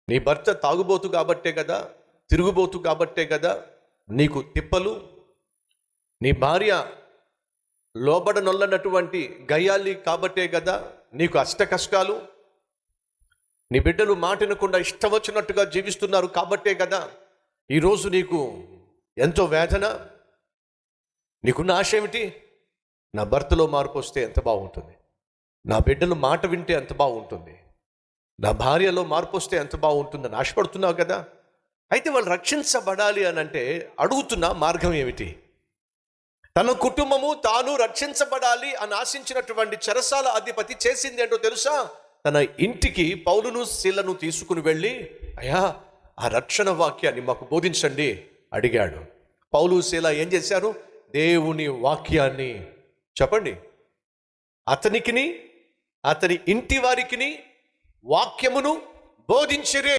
నీ భర్త తాగుబోతు కాబట్టే కదా, తిరుగుబోతు కాబట్టే కదా నీకు తిప్పలు. నీ భార్య లోబడనొల్లనటువంటి గయ్యాలి కాబట్టే కదా నీకు అష్ట కష్టాలు. నీ బిడ్డలు మాట వినకుండా ఇష్టం వచ్చినట్టుగా జీవిస్తున్నారు కాబట్టే కదా ఈరోజు నీకు ఎంతో వేదన. నీకున్న ఆశ ఏమిటి? నా భర్తలో మార్పు వస్తే ఎంత బాగుంటుంది, నా బిడ్డలు మాట వింటే ఎంత బాగుంటుంది, నా భార్యలో మార్పు వస్తే ఎంత బాగుంటుందని ఆశపడుతున్నావు కదా. అయితే వాళ్ళు రక్షించబడాలి అని అంటే అడుగుతున్న మార్గం ఏమిటి? తన కుటుంబము తాను రక్షించబడాలి అని ఆశించినటువంటి చెరసాల అధిపతి చేసింది ఏంటో తెలుసా? తన ఇంటికి పౌలును శీలను తీసుకుని వెళ్ళి, అయ్యా ఆ రక్షణ వాక్యాన్ని మాకు బోధించండి అడిగాడు. పౌలు శీల ఏం చేశారు? దేవుని వాక్యాన్ని చెప్పండి, అతనికిని అతని ఇంటి వారికిని వాక్యమును బోధించిరే.